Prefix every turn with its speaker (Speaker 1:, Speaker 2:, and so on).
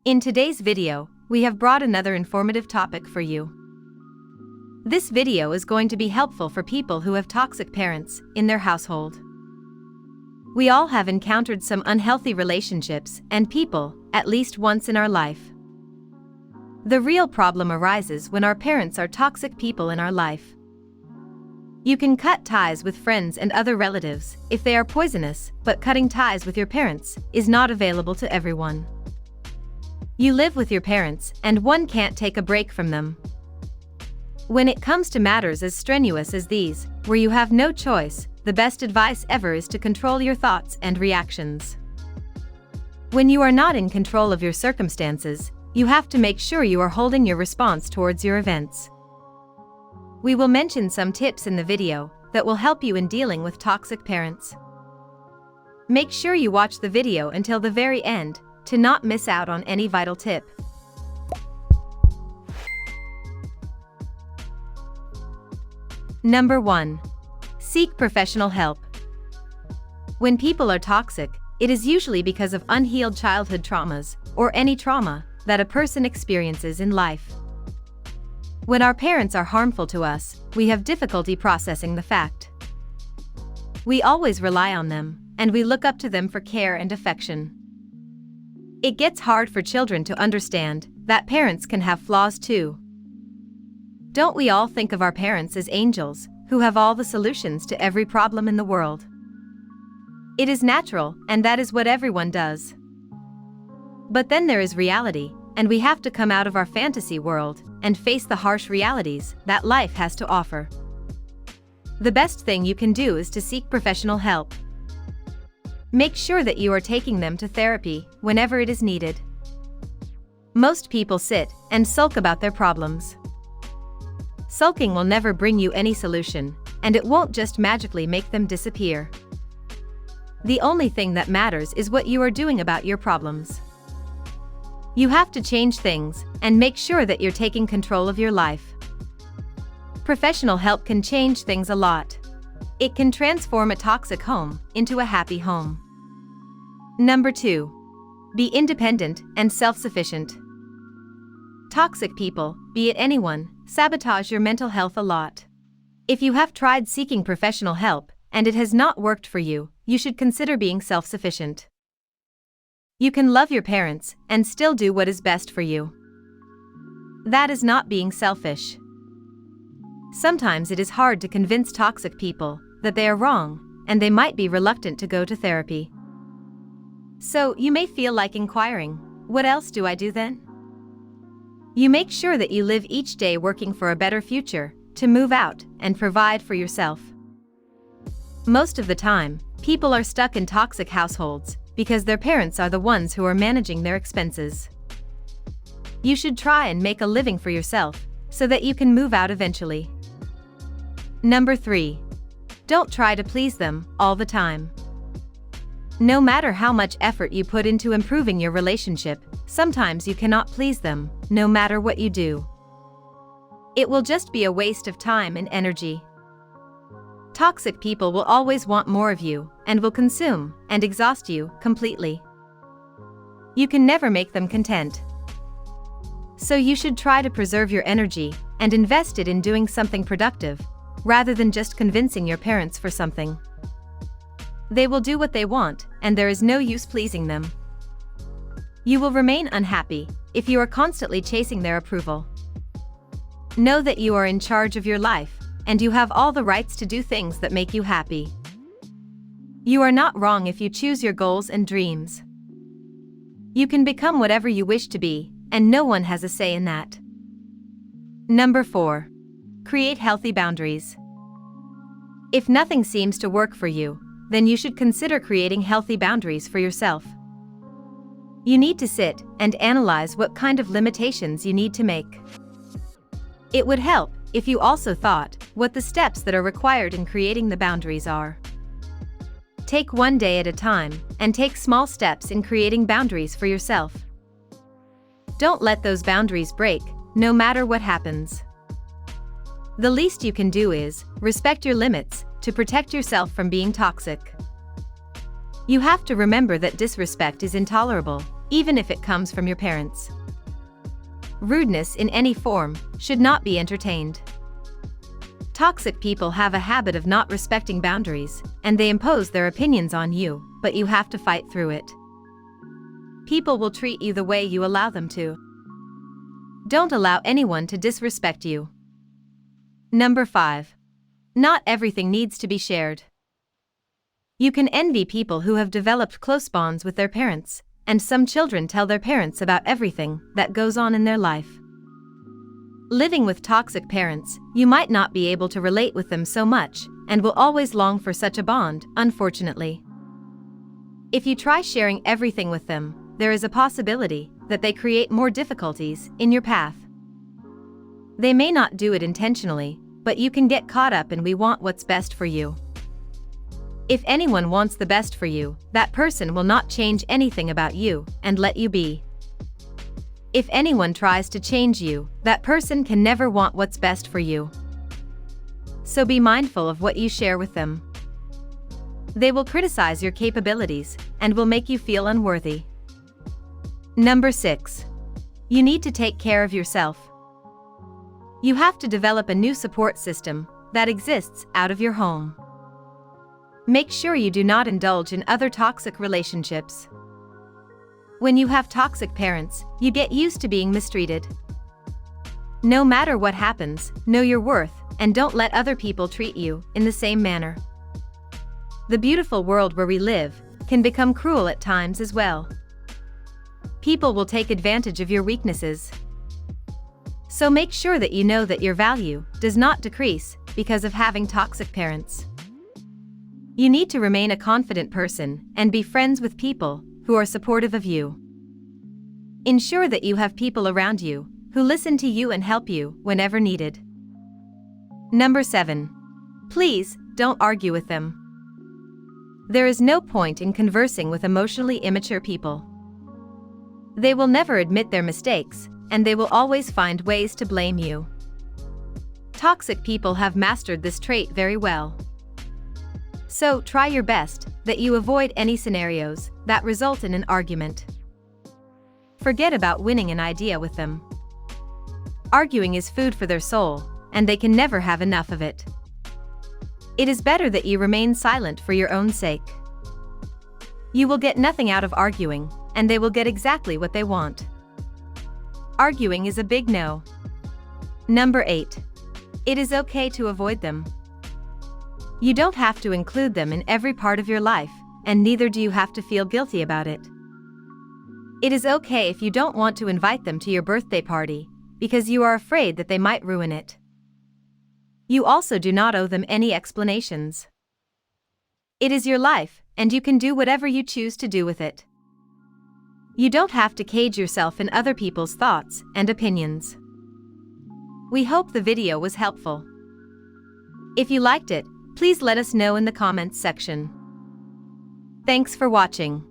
Speaker 1: In today's video, we have brought another informative topic for you. This video is going to be helpful for people who have toxic parents in their household. We all have encountered some unhealthy relationships and people at least once in our life. The real problem arises when our parents are toxic people in our life. You can cut ties with friends and other relatives if they are poisonous, but cutting ties with your parents is not available to everyone. You live with your parents, and one can't take a break from them. When it comes to matters as strenuous as these, where you have no choice, the best advice ever is to control your thoughts and reactions. When you are not in control of your circumstances, you have to make sure you are holding your response towards your events. We will mention some tips in the video that will help you in dealing with toxic parents. Make sure you watch the video until the very end to not miss out on any vital tip. Number 1. Seek professional help. When people are toxic, it is usually because of unhealed childhood traumas or any trauma that a person experiences in life. When our parents are harmful to us, we have difficulty processing the fact. We always rely on them, and we look up to them for care and affection. It gets hard for children to understand that parents can have flaws too. Don't we all think of our parents as angels who have all the solutions to every problem in the world? It is natural, and that is what everyone does. But then there is reality, and we have to come out of our fantasy world and face the harsh realities that life has to offer. The best thing you can do is to seek professional help. Make sure that you are taking them to therapy whenever it is needed. Most people sit and sulk about their problems. Sulking will never bring you any solution, and it won't just magically make them disappear. The only thing that matters is what you are doing about your problems. You have to change things and make sure that you're taking control of your life. Professional help can change things a lot. It can transform a toxic home into a happy home. Number 2. Be independent and self-sufficient. Toxic people, be it anyone, sabotage your mental health a lot. If you have tried seeking professional help and it has not worked for you, you should consider being self-sufficient. You can love your parents and still do what is best for you. That is not being selfish. Sometimes it is hard to convince toxic people that they are wrong, and they might be reluctant to go to therapy. So, you may feel like inquiring, what else do I do then? You make sure that you live each day working for a better future, to move out and provide for yourself. Most of the time, people are stuck in toxic households because their parents are the ones who are managing their expenses. You should try and make a living for yourself so that you can move out eventually. Number 3. Don't try to please them all the time. No matter how much effort you put into improving your relationship, sometimes you cannot please them, no matter what you do. It will just be a waste of time and energy. Toxic people will always want more of you and will consume and exhaust you completely. You can never make them content. So you should try to preserve your energy and invest it in doing something productive, rather than just convincing your parents for something. They will do what they want, and there is no use pleasing them. You will remain unhappy if you are constantly chasing their approval. Know that you are in charge of your life, and you have all the rights to do things that make you happy. You are not wrong if you choose your goals and dreams. You can become whatever you wish to be, and no one has a say in that. Number 4. Create healthy boundaries. If nothing seems to work for you, then you should consider creating healthy boundaries for yourself. You need to sit and analyze what kind of limitations you need to make. It would help if you also thought what the steps that are required in creating the boundaries are. Take one day at a time and take small steps in creating boundaries for yourself. Don't let those boundaries break, no matter what happens. The least you can do is respect your limits to protect yourself from being toxic. You have to remember that disrespect is intolerable, even if it comes from your parents. Rudeness in any form should not be entertained. Toxic people have a habit of not respecting boundaries, and they impose their opinions on you, but you have to fight through it. People will treat you the way you allow them to. Don't allow anyone to disrespect you. Number 5. Not everything needs to be shared. You can envy people who have developed close bonds with their parents, and some children tell their parents about everything that goes on in their life. Living with toxic parents, you might not be able to relate with them so much, and will always long for such a bond, unfortunately. If you try sharing everything with them, there is a possibility that they create more difficulties in your path. They may not do it intentionally, but you can get caught up in "we want what's best for you." If anyone wants the best for you, that person will not change anything about you and let you be. If anyone tries to change you, that person can never want what's best for you. So be mindful of what you share with them. They will criticize your capabilities and will make you feel unworthy. Number 6. You need to take care of yourself. You have to develop a new support system that exists out of your home. Make sure you do not indulge in other toxic relationships. When you have toxic parents, you get used to being mistreated. No matter what happens, know your worth and don't let other people treat you in the same manner. The beautiful world where we live can become cruel at times as well. People will take advantage of your weaknesses. So make sure that you know that your value does not decrease because of having toxic parents. You need to remain a confident person and be friends with people who are supportive of you. Ensure that you have people around you who listen to you and help you whenever needed. Number 7. Please, don't argue with them. There is no point in conversing with emotionally immature people. They will never admit their mistakes, and they will always find ways to blame you. Toxic people have mastered this trait very well. So try your best that you avoid any scenarios that result in an argument. Forget about winning an idea with them. Arguing is food for their soul, and they can never have enough of it. It is better that you remain silent for your own sake. You will get nothing out of arguing, and they will get exactly what they want. Arguing is a big no. Number 8. It is okay to avoid them. You don't have to include them in every part of your life, and neither do you have to feel guilty about it. It is okay if you don't want to invite them to your birthday party, because you are afraid that they might ruin it. You also do not owe them any explanations. It is your life, and you can do whatever you choose to do with it. You don't have to cage yourself in other people's thoughts and opinions. We hope the video was helpful. If you liked it, please let us know in the comments section. Thanks for watching.